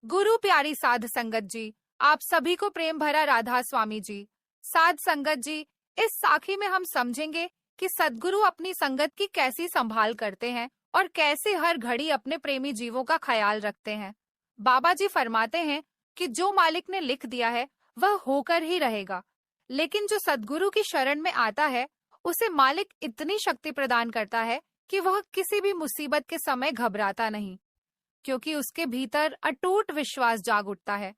गुरु प्यारी साध संगत जी, आप सभी को प्रेम भरा राधा स्वामी जी। साध संगत जी, इस साखी में हम समझेंगे कि सद्गुरु अपनी संगत की कैसी संभाल करते हैं और कैसे हर घड़ी अपने प्रेमी जीवों का ख्याल रखते हैं। बाबा जी फरमाते हैं कि जो मालिक ने लिख दिया है वह होकर ही रहेगा, लेकिन जो सद्गुरु की शरण में आता है उसे मालिक इतनी शक्ति प्रदान करता है कि वह किसी भी मुसीबत के समय घबराता नहीं, क्योंकि उसके भीतर अटूट विश्वास जाग उठता है।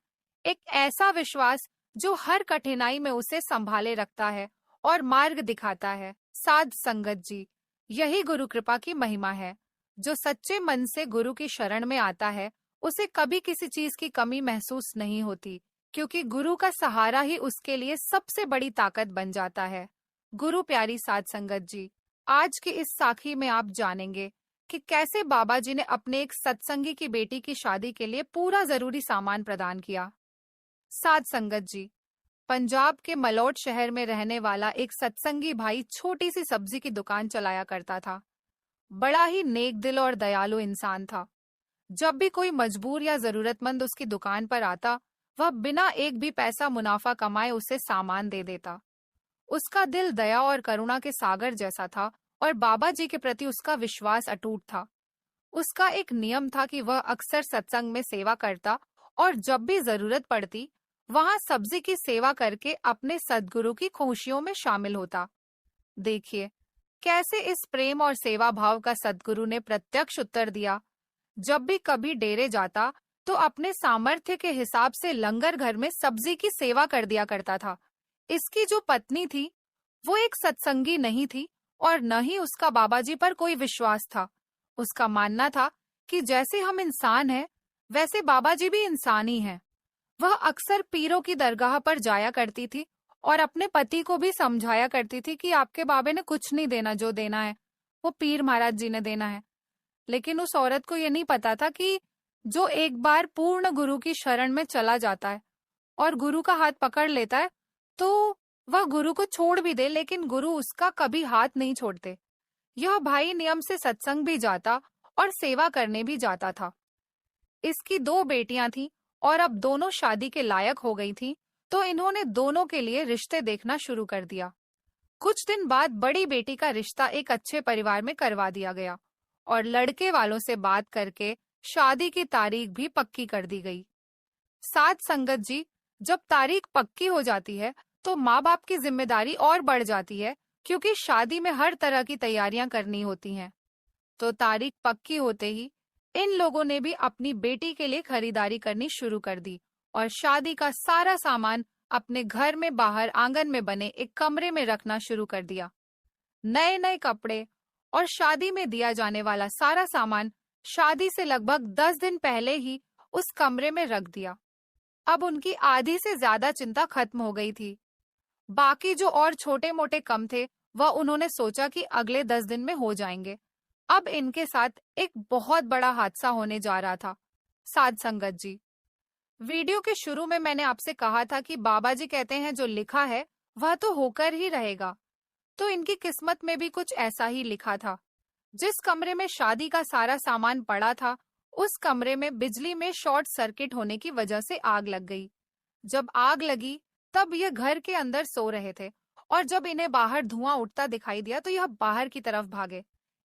एक ऐसा विश्वास जो हर कठिनाई में उसे संभाले रखता है और मार्ग दिखाता है। साध संगत जी, यही गुरु कृपा की महिमा है। जो सच्चे मन से गुरु की शरण में आता है उसे कभी किसी चीज की कमी महसूस नहीं होती, क्योंकि गुरु का सहारा ही उसके लिए सबसे बड़ी ताकत बन जाता है। गुरु प्यारी साध संगत जी, आज की इस साखी में आप जानेंगे कि कैसे बाबा जी ने अपने एक सत्संगी की बेटी की शादी के लिए पूरा जरूरी सामान प्रदान किया। साध संगत जी, पंजाब के मलोट शहर में रहने वाला एक सत्संगी भाई छोटी सी सब्जी की दुकान चलाया करता था। बड़ा ही नेक दिल और दयालु इंसान था। जब भी कोई मजबूर या जरूरतमंद उसकी दुकान पर आता, वह बिना एक भी पैसा मुनाफा कमाए उसे सामान दे देता। उसका दिल दया और करुणा के सागर जैसा था और बाबा जी के प्रति उसका विश्वास अटूट था। उसका एक नियम था कि वह अक्सर सत्संग में सेवा करता और जब भी जरूरत पड़ती वहां सब्जी की सेवा करके अपने सद्गुरु की खुशियों में शामिल होता। देखिए कैसे इस प्रेम और सेवा भाव का सद्गुरु ने प्रत्यक्ष उत्तर दिया। जब भी कभी डेरे जाता तो अपने सामर्थ्य के हिसाब से लंगर घर में सब्जी की सेवा कर दिया करता था। इसकी जो पत्नी थी वो एक सत्संगी नहीं थी और न ही उसका बाबा जी पर कोई विश्वास था। उसका मानना था कि जैसे हम इंसान हैं वैसे बाबा जी भी इंसान ही हैं। वह अक्सर पीरों की दरगाह पर जाया करती थी और अपने पति को भी समझाया करती थी कि आपके बाबे ने कुछ नहीं देना, जो देना है वो पीर महाराज जी ने देना है। लेकिन उस औरत को ये नहीं पता था कि जो एक बार पूर्ण गुरु की शरण में चला जाता है और गुरु का हाथ पकड़ लेता है तो वह गुरु को छोड़ भी दे, लेकिन गुरु उसका कभी हाथ नहीं छोड़ते। यह भाई नियम से सत्संग भी जाता और सेवा करने भी जाता था। इसकी दो बेटियां थीं और अब दोनों शादी के लायक हो गई थीं, तो इन्होंने दोनों के लिए रिश्ते देखना शुरू कर दिया। कुछ दिन बाद बड़ी बेटी का रिश्ता एक अच्छे परिवार में करवा दिया गया और लड़के वालों से बात करके शादी की तारीख भी पक्की कर दी गई। साध संगत जी, जब तारीख पक्की हो जाती है तो माँ बाप की जिम्मेदारी और बढ़ जाती है, क्योंकि शादी में हर तरह की तैयारियां करनी होती हैं। तो तारीख पक्की होते ही इन लोगों ने भी अपनी बेटी के लिए खरीदारी करनी शुरू कर दी और शादी का सारा सामान अपने घर में बाहर आंगन में बने एक कमरे में रखना शुरू कर दिया। नए नए कपड़े और शादी में दिया जाने वाला सारा सामान शादी से लगभग 10 दिन पहले ही उस कमरे में रख दिया। अब उनकी आधी से ज्यादा चिंता खत्म हो गई थी। बाकी जो और छोटे मोटे कम थे वह उन्होंने सोचा कि अगले 10 दिन में हो जाएंगे। अब इनके साथ एक बहुत बड़ा हादसा होने जा रहा था। साध संगत जी, वीडियो के शुरू में मैंने आपसे कहा था कि बाबा जी कहते हैं जो लिखा है वह तो होकर ही रहेगा। तो इनकी किस्मत में भी कुछ ऐसा ही लिखा था। जिस कमरे में शादी का सारा सामान पड़ा था उस कमरे में बिजली में शॉर्ट सर्किट होने की वजह से आग लग गई। जब आग लगी तब यह घर के अंदर सो रहे थे और जब इन्हें बाहर धुआं उठता दिखाई दिया तो यह बाहर की तरफ भागे।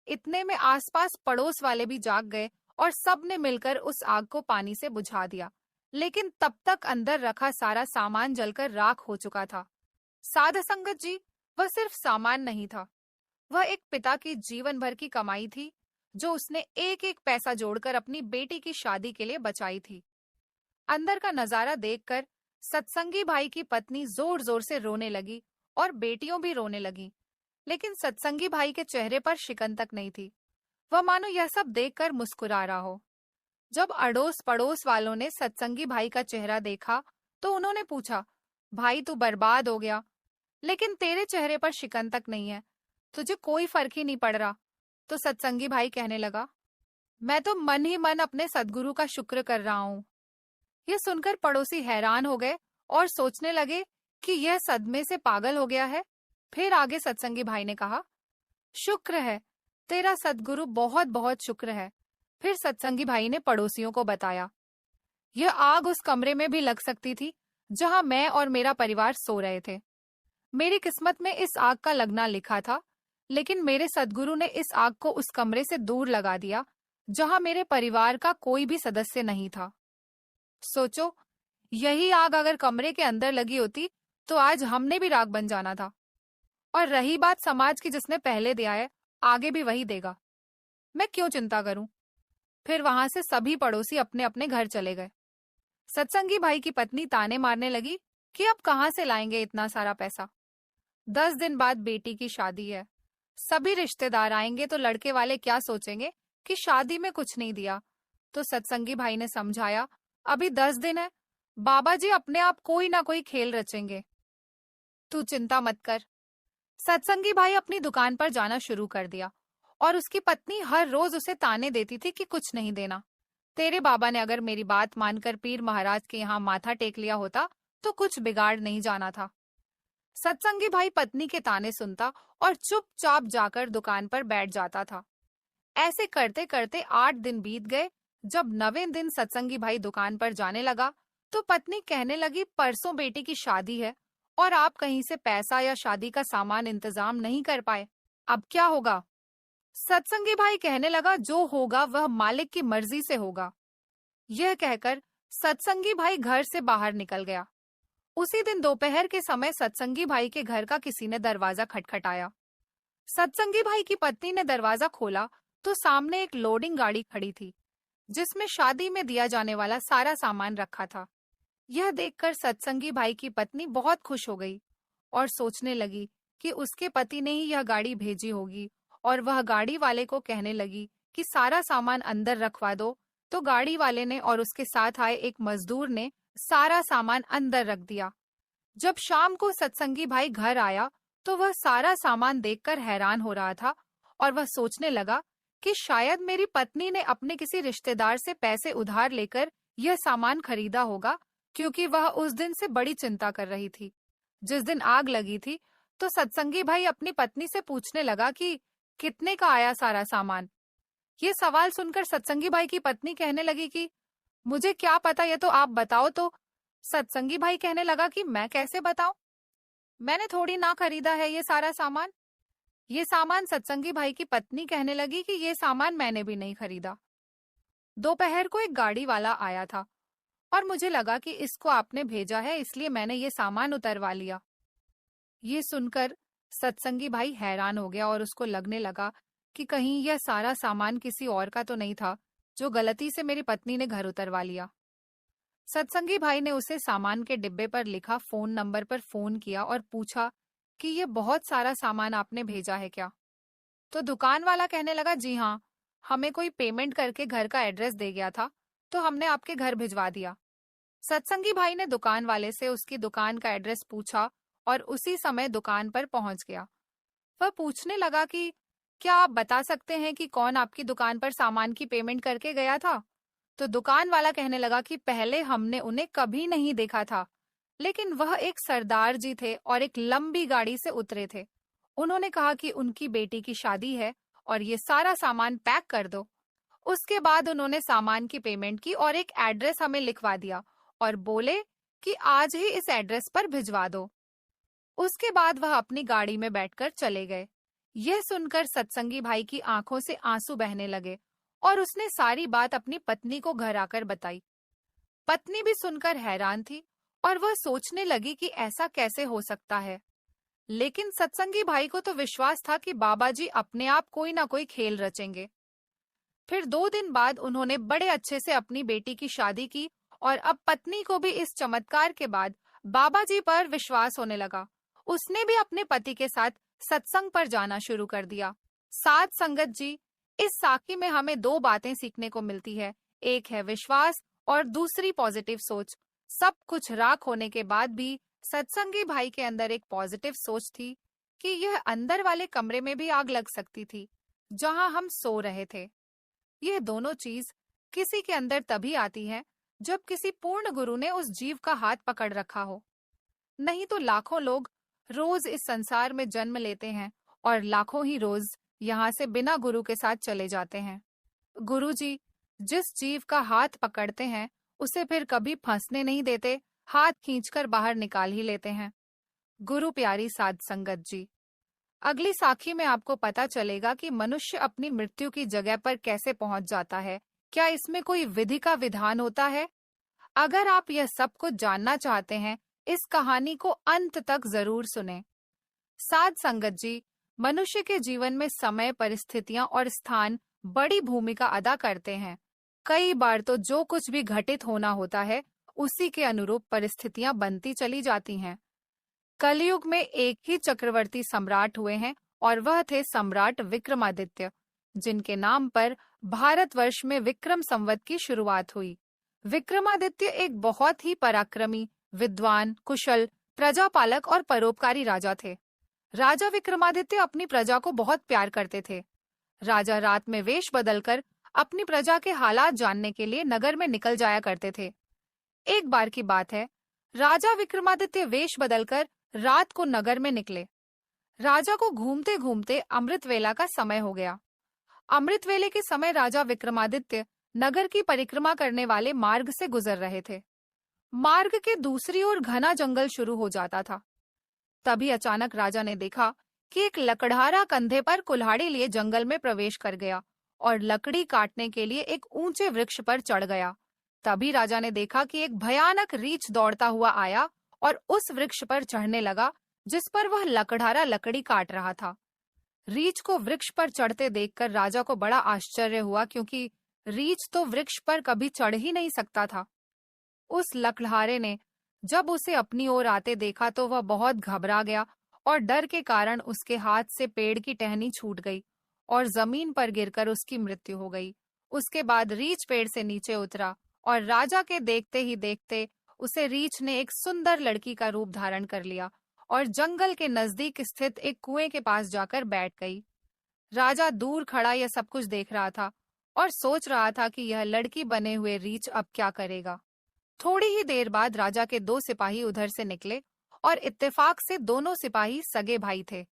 इतने में आसपास पड़ोस वाले भी जाग गए और सब ने मिलकर उस आग को पानी से बुझा दिया, लेकिन तब तक अंदर रखा सारा सामान जलकर राख हो चुका था। साध संगत जी, वह सिर्फ सामान नहीं था, वह एक पिता की जीवन भर की कमाई थी जो उसने एक एक पैसा जोड़कर अपनी बेटी की शादी के लिए बचाई थी। अंदर का नजारा देखकर सत्संगी भाई की पत्नी जोर जोर से रोने लगी और बेटियों भी रोने लगी, लेकिन सत्संगी भाई के चेहरे पर शिकन तक नहीं थी। वह मानो यह सब देखकर मुस्कुरा रहा हो। जब अड़ोस पड़ोस वालों ने सत्संगी भाई का चेहरा देखा तो उन्होंने पूछा, भाई तू बर्बाद हो गया, लेकिन तेरे चेहरे पर शिकन तक नहीं है, तुझे कोई फर्क ही नहीं पड़ रहा। तो सत्संगी भाई कहने लगा, मैं तो मन ही मन अपने सद्गुरु का शुक्र कर रहा हूँ। यह सुनकर पड़ोसी हैरान हो गए और सोचने लगे कि यह सदमे से पागल हो गया है। फिर आगे सत्संगी भाई ने कहा, शुक्र है तेरा सद्गुरु, बहुत बहुत शुक्र है। फिर सत्संगी भाई ने पड़ोसियों को बताया। यह आग उस कमरे में भी लग सकती थी जहां मैं और मेरा परिवार सो रहे थे। मेरी किस्मत में इस आग का लगना लिखा था, लेकिन मेरे सद्गुरु ने इस आग को उस कमरे से दूर लगा दिया जहां मेरे परिवार का कोई भी सदस्य नहीं था। सोचो, यही आग अगर कमरे के अंदर लगी होती तो आज हमने भी राख बन जाना था। और रही बात समाज की जिसने पहले दिया है, आगे भी वही देगा। मैं क्यों चिंता करूं? फिर वहां से सभी पड़ोसी अपने अपने घर चले गए। सत्संगी भाई की पत्नी ताने मारने लगी कि अब कहां से लाएंगे इतना सारा पैसा। 10 दिन बाद बेटी की शादी है। सभी रिश्तेदार आएंगे तो लड़के वाले क्या सोचेंगे कि शादी में कुछ नहीं दिया। तो सत्संगी भाई ने समझाया, अभी 10 दिन है, बाबा जी अपने आप कोई ना कोई खेल रचेंगे, तू चिंता मत कर। सत्संगी भाई अपनी दुकान पर जाना शुरू कर दिया और उसकी पत्नी हर रोज उसे ताने देती थी कि कुछ नहीं देना। तेरे बाबा ने अगर मेरी बात मानकर पीर महाराज के यहाँ माथा टेक लिया होता तो कुछ बिगाड़ नहीं जाना था। सत्संगी भाई पत्नी के ताने सुनता और चुपचाप जाकर दुकान पर बैठ जाता था। ऐसे करते करते 8 दिन बीत गए। जब 9वें दिन सत्संगी भाई दुकान पर जाने लगा तो पत्नी कहने लगी, परसों बेटी की शादी है और आप कहीं से पैसा या शादी का सामान इंतजाम नहीं कर पाए, अब क्या होगा? सत्संगी भाई कहने लगा, जो होगा वह मालिक की मर्जी से होगा। यह कहकर सत्संगी भाई घर से बाहर निकल गया। उसी दिन दोपहर के समय सत्संगी भाई के घर का किसी ने दरवाजा खटखटाया। सत्संगी भाई की पत्नी ने दरवाजा खोला तो सामने एक लोडिंग गाड़ी खड़ी थी जिसमें शादी में दिया जाने वाला सारा सामान रखा था। यह देखकर सत्संगी भाई की पत्नी बहुत खुश हो गई और सोचने लगी कि उसके पति ने ही यह गाड़ी भेजी होगी, और वह गाड़ी वाले को कहने लगी कि सारा सामान अंदर रखवा दो। तो गाड़ी वाले ने और उसके साथ आए एक मजदूर ने सारा सामान अंदर रख दिया। जब शाम को सत्संगी भाई घर आया तो वह सारा सामान देखकर हैरान हो रहा था और वह सोचने लगा कि शायद मेरी पत्नी ने अपने किसी रिश्तेदार से पैसे उधार लेकर यह सामान खरीदा होगा, क्योंकि वह उस दिन से बड़ी चिंता कर रही थी। जिस दिन आग लगी थी तो सत्संगी भाई अपनी पत्नी से पूछने लगा कि कितने का आया सारा सामान। ये सवाल सुनकर सत्संगी भाई की पत्नी कहने लगी कि मुझे क्या पता, ये तो आप बताओ। तो सत्संगी भाई कहने लगा कि मैं कैसे बताऊं, मैंने थोड़ी ना खरीदा है ये सारा सामान। ये सामान सत्संगी भाई की पत्नी कहने लगी कि ये सामान मैंने भी नहीं खरीदा। दोपहर को एक गाड़ी वाला आया था और मुझे लगा कि इसको आपने भेजा है, इसलिए मैंने ये सामान उतरवा लिया। ये सुनकर सत्संगी भाई हैरान हो गया और उसको लगने लगा कि कहीं यह सारा सामान किसी और का तो नहीं था जो गलती से मेरी पत्नी ने घर उतरवा लिया। सत्संगी भाई ने उसे सामान के डिब्बे पर लिखा फोन नंबर पर फोन किया और पूछा कि ये बहुत सारा सामान आपने भेजा है क्या? तो दुकान वाला कहने लगा, जी हाँ, हमें कोई पेमेंट करके घर का एड्रेस दे गया था तो हमने आपके घर भिजवा दिया। सत्संगी भाई ने दुकान वाले से उसकी दुकान का एड्रेस पूछा और उसी समय दुकान पर पहुंच गया। वह पूछने लगा कि क्या आप बता सकते हैं कि कौन आपकी दुकान पर सामान की पेमेंट करके गया था? तो दुकान वाला कहने लगा कि पहले हमने उन्हें कभी नहीं देखा था, लेकिन वह एक सरदार जी थे और एक लंबी गाड़ी से उतरे थे। उन्होंने कहा कि उनकी बेटी की शादी है और ये सारा सामान पैक कर दो। उसके बाद उन्होंने सामान की पेमेंट की और एक एड्रेस हमें लिखवा दिया और बोले कि आज ही इस एड्रेस पर भिजवा दो। उसके बाद वह अपनी गाड़ी में बैठकर चले गए। यह सुनकर सत्संगी भाई की आंखों से आंसू बहने लगे और उसने सारी बात अपनी पत्नी को घर आकर बताई। पत्नी भी सुनकर हैरान थी और वह सोचने लगी कि ऐसा कैसे हो सकता है। लेकिन सत्संगी भाई को तो विश्वास था कि बाबा जी अपने आप कोई ना कोई खेल रचेंगे। फिर 2 दिन बाद उन्होंने बड़े अच्छे से अपनी बेटी की शादी की और अब पत्नी को भी इस चमत्कार के बाद बाबा जी पर विश्वास होने लगा। उसने भी अपने पति के साथ सत्संग पर जाना शुरू कर दिया। साध संगत जी, इस साखी में हमें 2 बातें सीखने को मिलती है। एक है विश्वास और दूसरी पॉजिटिव सोच। सब कुछ राख होने के बाद भी सत्संगी भाई के अंदर एक पॉजिटिव सोच थी कि यह अंदर वाले कमरे में भी आग लग सकती थी जहां हम सो रहे थे। यह दोनों चीज किसी के अंदर तभी आती है जब किसी पूर्ण गुरु ने उस जीव का हाथ पकड़ रखा हो। नहीं तो लाखों लोग रोज इस संसार में जन्म लेते हैं और लाखों ही रोज यहाँ से बिना गुरु के साथ चले जाते हैं। गुरु जी जिस जीव का हाथ पकड़ते हैं उसे फिर कभी फंसने नहीं देते, हाथ खींचकर बाहर निकाल ही लेते हैं। गुरु प्यारी साध संगत जी, अगली साखी में आपको पता चलेगा कि मनुष्य अपनी मृत्यु की जगह पर कैसे पहुंच जाता है। क्या इसमें कोई विधि का विधान होता है? अगर आप यह सब कुछ जानना चाहते हैं, इस कहानी को अंत तक जरूर सुनें। साध संगत जी, मनुष्य के जीवन में समय, परिस्थितियां और स्थान बड़ी भूमिका अदा करते हैं। कई बार तो जो कुछ भी घटित होना होता है, उसी के अनुरूप परिस्थितियां बनती चली जाती हैं। कलयुग में एक ही चक्रवर्ती सम्राट हुए हैं और वह थे सम्राट विक्रमादित्य, जिनके नाम पर भारतवर्ष में विक्रम संवत की शुरुआत हुई। विक्रमादित्य एक बहुत ही पराक्रमी, विद्वान, कुशल, प्रजापालक और परोपकारी राजा थे। राजा विक्रमादित्य अपनी प्रजा को बहुत प्यार करते थे। राजा रात में वेश बदलकर अपनी प्रजा के हालात जानने के लिए नगर में निकल जाया करते थे। एक बार की बात है, राजा विक्रमादित्य वेश बदलकर रात को नगर में निकले। राजा को घूमते घूमते अमृत वेला का समय हो गया। अमृत वेले के समय राजा विक्रमादित्य नगर की परिक्रमा करने वाले मार्ग से गुजर रहे थे। मार्ग के दूसरी ओर घना जंगल शुरू हो जाता था। तभी अचानक राजा ने देखा कि एक लकड़हारा कंधे पर कुल्हाड़ी लिए जंगल में प्रवेश कर गया और लकड़ी काटने के लिए एक ऊंचे वृक्ष पर चढ़ गया। तभी राजा ने देखा कि एक भयानक रीछ दौड़ता हुआ आया और उस वृक्ष पर चढ़ने लगा जिस पर वह लकड़हारा लकड़ी काट रहा था। रीछ को वृक्ष पर चढ़ते देखकर राजा को बड़ा आश्चर्य हुआ, क्योंकि रीछ तो वृक्ष पर कभी चढ़ ही नहीं सकता था। उस लकड़हारे ने जब उसे अपनी ओर आते देखा तो वह बहुत घबरा गया और डर के कारण उसके हाथ से पेड़ की टहनी छूट गई और जमीन पर गिरकर उसकी मृत्यु हो गई। उसके बाद रीछ पेड़ से नीचे उतरा और राजा के देखते ही देखते उसे रीछ ने एक सुंदर लड़की का रूप धारण कर लिया और जंगल के नजदीक स्थित एक कुएं के पास जाकर बैठ गई। राजा दूर खड़ा यह सब कुछ देख रहा था और सोच रहा था कि यह लड़की बने हुए रीछ अब क्या करेगा। थोड़ी ही देर बाद राजा के 2 सिपाही उधर से निकले और इत्तेफाक से दोनों सिपाही सगे भाई थे।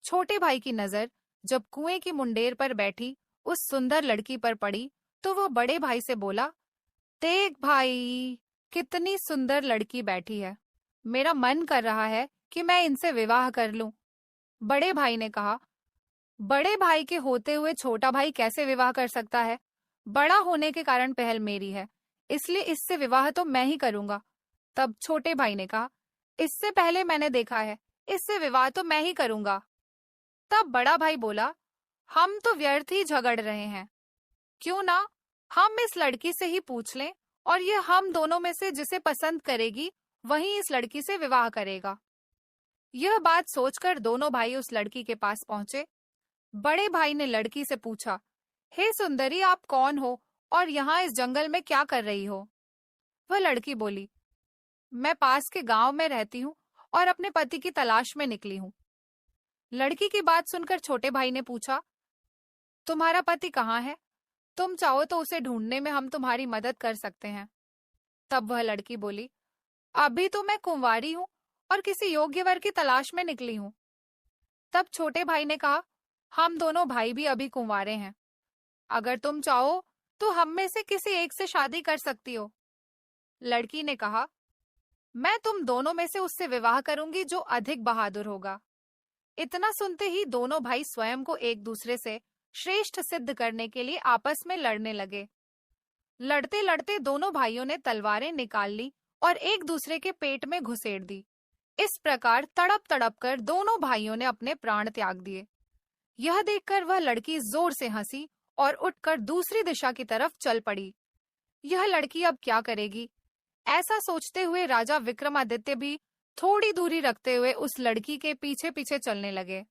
छोटे भाई की नजर जब कुएं की मुंडेर पर बैठी उस सुंदर लड़की पर पड़ी तो वह बड़े भाई से बोला, देख भाई, कितनी सुंदर लड़की बैठी है, मेरा मन कर रहा है कि मैं इनसे विवाह कर लूं। बड़े भाई ने कहा, बड़े भाई के होते हुए छोटा भाई कैसे विवाह कर सकता है? बड़ा होने के कारण पहल मेरी है, इसलिए इससे विवाह तो मैं ही करूंगा। तब छोटे भाई ने कहा, इससे पहले मैंने देखा है, इससे विवाह तो मैं ही करूंगा। तब बड़ा भाई बोला, हम तो व्यर्थ ही झगड़ रहे हैं, क्यों ना हम इस लड़की से ही पूछ लें और ये हम दोनों में से जिसे पसंद करेगी वही इस लड़की से विवाह करेगा। यह बात सोचकर दोनों भाई उस लड़की के पास पहुंचे। बड़े भाई ने लड़की से पूछा, हे सुंदरी, आप कौन हो और यहाँ इस जंगल में क्या कर रही हो? वह लड़की बोली, मैं पास के गांव में रहती हूँ और अपने पति की तलाश में निकली हूँ। लड़की की बात सुनकर छोटे भाई ने पूछा, तुम्हारा पति कहाँ है? तुम चाहो तो उसे ढूंढने में हम तुम्हारी मदद कर सकते हैं। तब वह लड़की बोली, अभी तो मैं कुंवारी हूँ और किसी योग्य वर की तलाश में निकली हूँ। तब छोटे भाई ने कहा, हम दोनों भाई भी अभी कुंवारे हैं, अगर तुम चाहो तो हम में से किसी एक से शादी कर सकती हो। लड़की ने कहा, मैं तुम दोनों में से उससे विवाह करूंगी जो अधिक बहादुर होगा। इतना सुनते ही दोनों भाई स्वयं को एक दूसरे से श्रेष्ठ सिद्ध करने के लिए आपस में लड़ने लगे। लड़ते लड़ते दोनों भाइयों ने तलवारें निकाल ली और एक दूसरे के पेट में घुसेड़ दी। इस प्रकार तड़प तड़प कर दोनों भाइयों ने अपने प्राण त्याग दिए। यह देखकर वह लड़की जोर से हंसी और उठकर दूसरी दिशा की तरफ चल पड़ी। यह लड़की अब क्या करेगी? ऐसा सोचते हुए राजा विक्रमादित्य भी थोड़ी दूरी रखते हुए उस लड़की के पीछे पीछे चलने लगे।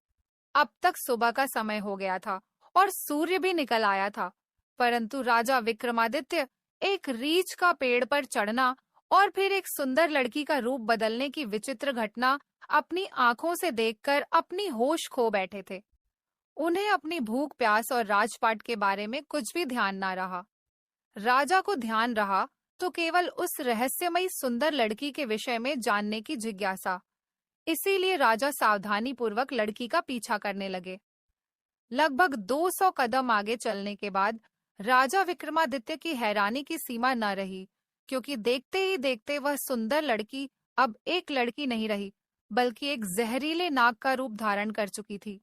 अब तक सुबह का समय हो गया था और सूर्य भी निकल आया था, परंतु राजा विक्रमादित्य एक रीछ का पेड़ पर चढ़ना और फिर एक सुंदर लड़की का रूप बदलने की विचित्र घटना अपनी आंखों से देखकर अपनी होश खो बैठे थे। उन्हें अपनी भूख, प्यास और राजपाट के बारे में कुछ भी ध्यान ना रहा। राजा को ध्यान रहा तो केवल उस रहस्यमयी सुंदर लड़की के विषय में जानने की जिज्ञासा। इसीलिए राजा सावधानी पूर्वक लड़की का पीछा करने लगे। लगभग 200 कदम आगे चलने के बाद राजा विक्रमादित्य की हैरानी की सीमा न रही क्योंकि देखते ही देखते वह सुंदर लड़की अब एक लड़की नहीं रही, बल्कि एक जहरीले नाग का रूप धारण कर चुकी थी।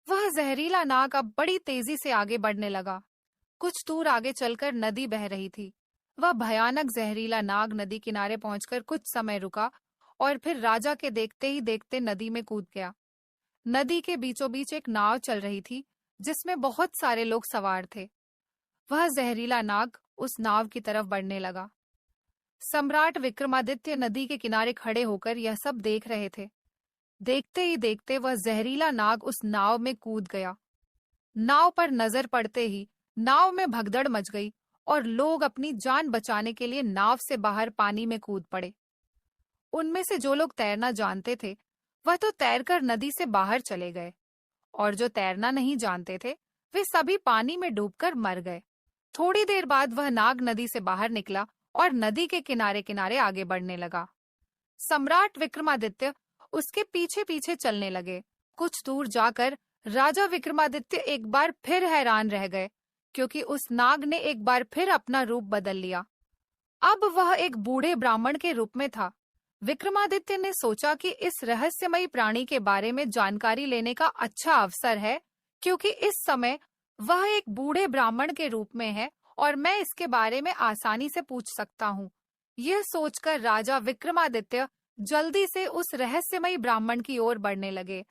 वह जहरीला नाग अब बड़ी तेजी से आगे बढ़ने लगा। कुछ दूर आगे चलकर नदी बह रही थी। वह भयानक जहरीला नाग नदी किनारे पहुंचकर कुछ समय रुका और फिर राजा के देखते ही देखते नदी में कूद गया। नदी के बीचों बीच एक नाव चल रही थी, जिसमें बहुत सारे लोग सवार थे। वह जहरीला नाग उस नाव की तरफ बढ़ने लगा। सम्राट विक्रमादित्य नदी के किनारे खड़े होकर यह सब देख रहे थे। देखते ही देखते वह जहरीला नाग उस नाव में कूद गया। नाव पर नजर पड़ते ही नाव में भगदड़ मच गई और लोग अपनी जान बचाने के लिए नाव से बाहर पानी में कूद पड़े। उनमें से जो लोग तैरना जानते थे, वह तो तैरकर नदी से बाहर चले गए, और जो तैरना नहीं जानते थे, वे सभी पानी में डूबकर मर गए। थोड़ी देर बाद वह नाग नदी से बाहर निकला और नदी के किनारे किनारे आगे बढ़ने लगा। सम्राट विक्रमादित्य उसके पीछे पीछे चलने लगे। कुछ दूर जाकर राजा विक्रमादित्य एक बार फिर हैरान रह गए, क्योंकि उस नाग ने एक बार फिर अपना रूप बदल लिया। अब वह एक बूढ़े ब्राह्मण के रूप में था। विक्रमादित्य ने सोचा कि इस रहस्यमयी प्राणी के बारे में जानकारी लेने का अच्छा अवसर है, क्योंकि इस समय वह एक बूढ़े ब्राह्मण के रूप में है और मैं इसके बारे में आसानी से पूछ सकता हूँ। यह सोचकर राजा विक्रमादित्य जल्दी से उस रहस्यमयी ब्राह्मण की ओर बढ़ने लगे।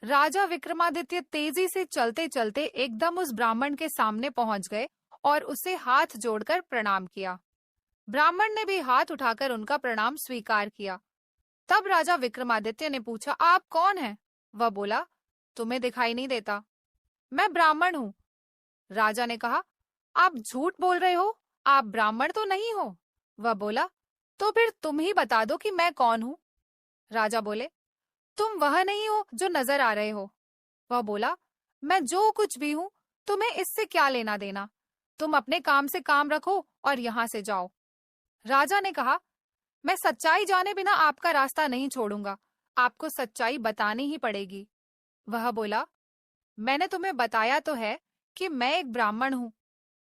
राजा विक्रमादित्य तेजी से चलते चलते एकदम उस ब्राह्मण के सामने पहुंच गए और उसे हाथ जोड़कर प्रणाम किया। ब्राह्मण ने भी हाथ उठाकर उनका प्रणाम स्वीकार किया। तब राजा विक्रमादित्य ने पूछा, आप कौन हैं? वह बोला, तुम्हें दिखाई नहीं देता। मैं ब्राह्मण हूँ। राजा ने कहा, आप झूठ बोल रहे हो, आप ब्राह्मण तो नहीं हो। वह बोला, तो फिर तुम ही बता दो कि मैं कौन हूँ। राजा बोले, तुम वह नहीं हो जो नजर आ रहे हो। वह बोला, मैं जो कुछ भी हूँ, तुम्हें इससे क्या लेना देना? तुम अपने काम से काम रखो और यहाँ से जाओ। राजा ने कहा, मैं सच्चाई जाने बिना आपका रास्ता नहीं छोड़ूंगा, आपको सच्चाई बतानी ही पड़ेगी। वह बोला, मैंने तुम्हें बताया तो है कि मैं एक ब्राह्मण हूँ।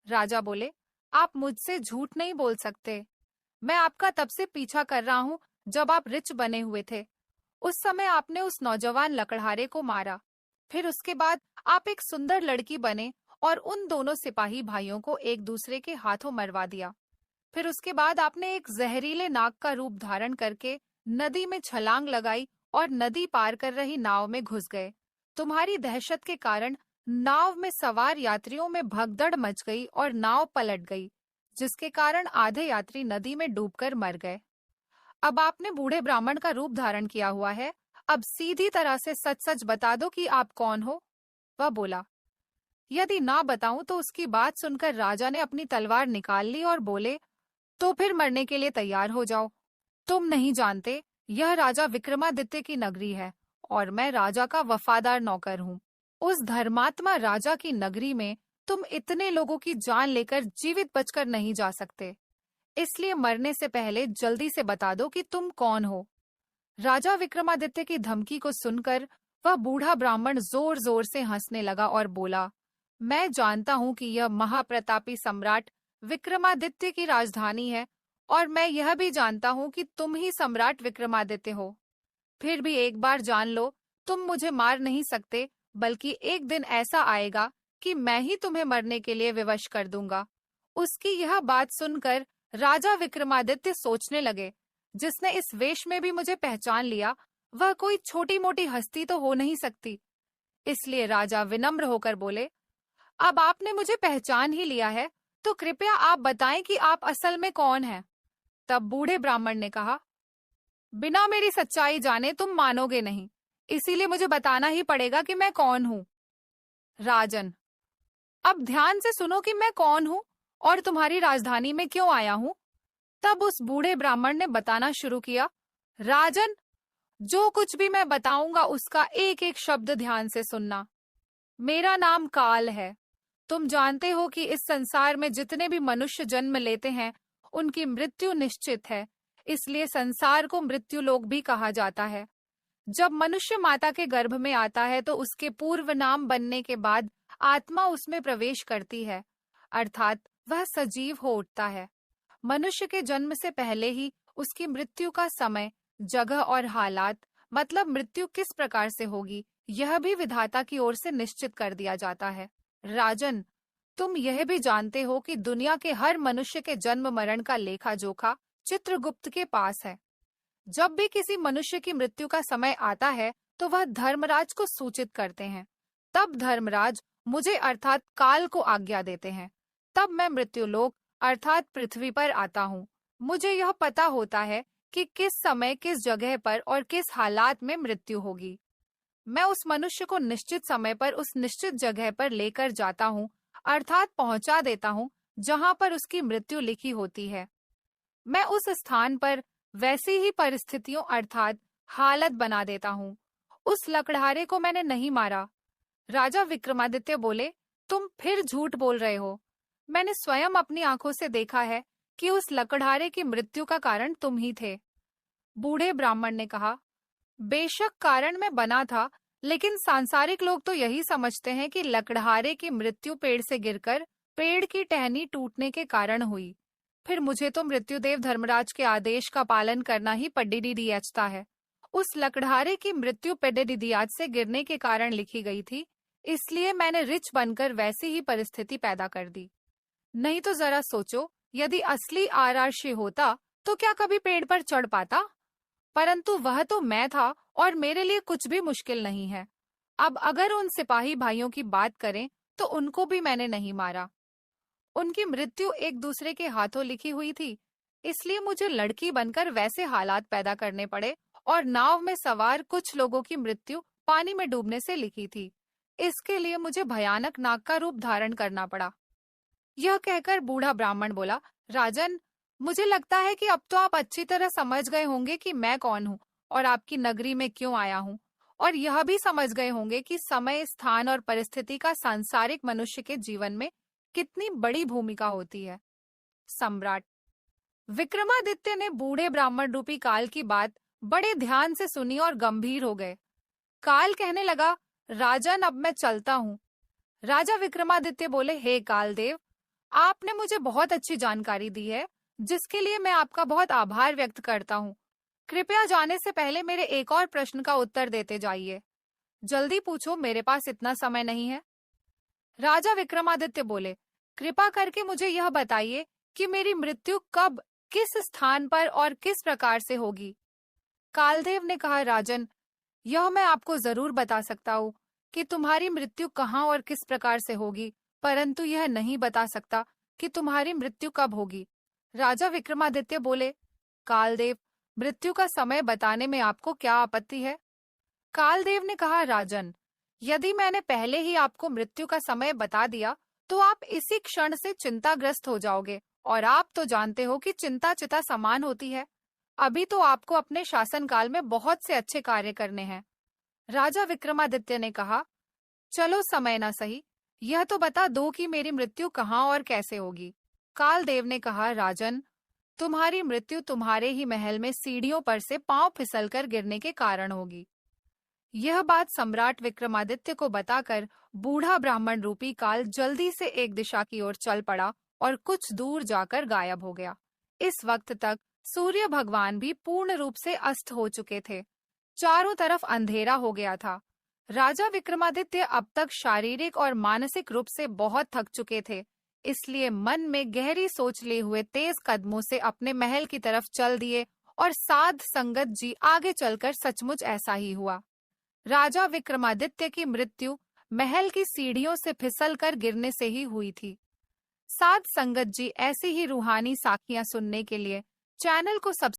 राजा बोले, आप मुझसे झूठ नहीं बोल सकते। मैं आपका तब से पीछा कर रहा हूँ जब आप रिच बने हुए थे। उस समय आपने उस नौजवान लकड़हारे को मारा। फिर उसके बाद आप एक सुंदर लड़की बने और उन दोनों सिपाही भाइयों को एक दूसरे के हाथों मरवा दिया। फिर उसके बाद आपने एक जहरीले नाग का रूप धारण करके नदी में छलांग लगाई और नदी पार कर रही नाव में घुस गए। तुम्हारी दहशत के कारण नाव में सवार यात्रियों में भगदड़ मच गई और नाव पलट गई, जिसके कारण आधे यात्री नदी में डूबकर मर गए। अब आपने बूढ़े ब्राह्मण का रूप धारण किया हुआ है। अब सीधी तरह से सच सच बता दो कि आप कौन हो। वह बोला, यदि ना बताऊं तो उसकी बात सुनकर राजा ने अपनी तलवार निकाल ली और बोले, तो फिर मरने के लिए तैयार हो जाओ। तुम नहीं जानते, यह राजा विक्रमादित्य की नगरी है और मैं राजा का वफादार नौकर हूँ। उस धर्मात्मा राजा की नगरी में तुम इतने लोगों की जान लेकर जीवित बचकर नहीं जा सकते। इसलिए मरने से पहले जल्दी से बता दो कि तुम कौन हो। राजा विक्रमादित्य की धमकी को सुनकर वह बूढ़ा ब्राह्मण जोर जोर से हंसने लगा और बोला, मैं जानता हूँ कि यह महाप्रतापी सम्राट विक्रमादित्य की राजधानी है और मैं यह भी जानता हूँ कि तुम ही सम्राट विक्रमादित्य हो। फिर भी एक बार जान लो, तुम मुझे मार नहीं सकते, बल्कि एक दिन ऐसा आएगा कि मैं ही तुम्हें मरने के लिए विवश कर दूंगा। उसकी यह बात सुनकर राजा विक्रमादित्य सोचने लगे, जिसने इस वेश में भी मुझे पहचान लिया, वह कोई छोटी मोटी हस्ती तो हो नहीं सकती। इसलिए राजा विनम्र होकर बोले, अब आपने मुझे पहचान ही लिया है, तो कृपया आप बताएं कि आप असल में कौन हैं। तब बूढ़े ब्राह्मण ने कहा, बिना मेरी सच्चाई जाने तुम मानोगे नहीं, इसीलिए मुझे बताना ही पड़ेगा कि मैं कौन हूँ। राजन, अब ध्यान से सुनो कि मैं कौन हूँ और तुम्हारी राजधानी में क्यों आया हूँ। तब उस बूढ़े ब्राह्मण ने बताना शुरू किया, राजन, जो कुछ भी मैं बताऊंगा उसका एक एक शब्द ध्यान से सुनना। मेरा नाम काल है। तुम जानते हो कि इस संसार में जितने भी मनुष्य जन्म लेते हैं उनकी मृत्यु निश्चित है, इसलिए संसार को मृत्यु लोक भी कहा जाता है। जब मनुष्य माता के गर्भ में आता है तो उसके पूर्व नाम बनने के बाद आत्मा उसमें प्रवेश करती है, अर्थात वह सजीव हो उठता है। मनुष्य के जन्म से पहले ही उसकी मृत्यु का समय, जगह और हालात, मतलब मृत्यु किस प्रकार से होगी, यह भी विधाता की ओर से निश्चित कर दिया जाता है। राजन, तुम यह भी जानते हो कि दुनिया के हर मनुष्य के जन्म मरण का लेखा जोखा चित्रगुप्त के पास है। जब भी किसी मनुष्य की मृत्यु का समय आता है तो वह धर्मराज को सूचित करते हैं। तब धर्मराज मुझे अर्थात काल को आज्ञा देते हैं। तब मैं मृत्युलोक अर्थात पृथ्वी पर आता हूँ। मुझे यह पता होता है कि किस समय, किस जगह पर और किस हालात में मृत्यु होगी। मैं उस मनुष्य को निश्चित समय पर उस निश्चित जगह पर लेकर जाता हूँ, अर्थात पहुंचा देता हूँ जहाँ पर उसकी मृत्यु लिखी होती है। मैं उस स्थान पर वैसी ही परिस्थितियों अर्थात हालत बना देता हूँ। उस लकड़हारे को मैंने नहीं मारा। राजा विक्रमादित्य बोले, तुम फिर झूठ बोल रहे हो। मैंने स्वयं अपनी आंखों से देखा है कि उस लकड़हारे की मृत्यु का कारण तुम ही थे। बूढ़े ब्राह्मण ने कहा, बेशक कारण मैं बना था, लेकिन सांसारिक लोग तो यही समझते हैं कि लकड़हारे की मृत्यु पेड़ से गिरकर पेड़ की टहनी टूटने के कारण हुई। फिर मुझे तो मृत्युदेव धर्मराज के आदेश का पालन करना ही पड्डिडियाचता है। उस लकड़हारे की मृत्यु पेड्डिडियाच से गिरने के कारण लिखी गई थी, इसलिए मैंने रिच बनकर वैसी ही परिस्थिति पैदा कर दी। नहीं तो जरा सोचो, यदि असली आरार्षि होता तो क्या कभी पेड़ पर चढ़ पाता? परंतु वह तो मैं था और मेरे लिए कुछ भी मुश्किल नहीं है। अब अगर उन सिपाही भाइयों की बात करें तो उनको भी मैंने नहीं मारा। उनकी मृत्यु एक दूसरे के हाथों लिखी हुई थी, इसलिए मुझे लड़की बनकर वैसे हालात पैदा करने पड़े और नाव में सवार कुछ लोगों की मृत्यु पानी में डूबने से लिखी थी। इसके लिए मुझे भयानक नाग का रूप धारण करना पड़ा। यह कहकर बूढ़ा ब्राह्मण बोला, राजन, मुझे लगता है कि अब तो आप अच्छी तरह समझ गए होंगे कि मैं कौन हूँ और आपकी नगरी में क्यों आया हूँ, और यह भी समझ गए होंगे कि समय, स्थान और परिस्थिति का सांसारिक मनुष्य के जीवन में कितनी बड़ी भूमिका होती है। सम्राट विक्रमादित्य ने बूढ़े ब्राह्मण रूपी काल की बात बड़े ध्यान से सुनी और गंभीर हो गए। काल कहने लगा, राजन, अब मैं चलता हूँ। राजा विक्रमादित्य बोले, हे कालदेव, आपने मुझे बहुत अच्छी जानकारी दी है, जिसके लिए मैं आपका बहुत आभार व्यक्त करता हूँ। कृपया जाने से पहले मेरे एक और प्रश्न का उत्तर देते जाइए। जल्दी पूछो, मेरे पास इतना समय नहीं है। राजा विक्रमादित्य बोले, कृपा करके मुझे यह बताइए कि मेरी मृत्यु कब, किस स्थान पर और किस प्रकार से होगी। कालदेव ने कहा, राजन, यह मैं आपको जरूर बता सकता हूँ कि तुम्हारी मृत्यु कहाँ और किस प्रकार से होगी, परंतु यह नहीं बता सकता कि तुम्हारी मृत्यु कब होगी। राजा विक्रमादित्य बोले, कालदेव, मृत्यु का समय बताने में आपको क्या आपत्ति है? कालदेव ने कहा, राजन, यदि मैंने पहले ही आपको मृत्यु का समय बता दिया तो आप इसी क्षण से चिंताग्रस्त हो जाओगे, और आप तो जानते हो कि चिंता चिता समान होती है। अभी तो आपको अपने शासनकाल में बहुत से अच्छे कार्य करने हैं। राजा विक्रमादित्य ने कहा, चलो समय ना सही, यह तो बता दो कि मेरी मृत्यु कहाँ और कैसे होगी। कालदेव ने कहा, राजन, तुम्हारी मृत्यु तुम्हारे ही महल में सीढ़ियों पर से पांव फिसलकर गिरने के कारण होगी। यह बात सम्राट विक्रमादित्य को बताकर बूढ़ा ब्राह्मण रूपी काल जल्दी से एक दिशा की ओर चल पड़ा और कुछ दूर जाकर गायब हो गया। इस वक्त तक सूर्य भगवान भी पूर्ण रूप से अस्त हो चुके थे। चारों तरफ अंधेरा हो गया था। राजा विक्रमादित्य अब तक शारीरिक और मानसिक रूप से बहुत थक चुके थे, इसलिए मन में गहरी सोच लिए हुए तेज कदमों से अपने महल की तरफ चल दिए, और साध संगत जी आगे चलकर सचमुच ऐसा ही हुआ। राजा विक्रमादित्य की मृत्यु महल की सीढ़ियों से फिसलकर गिरने से ही हुई थी। साध संगत जी ऐसी ही रूहानी साखियां सुनने के लिए चैनल को सब्सक्राइब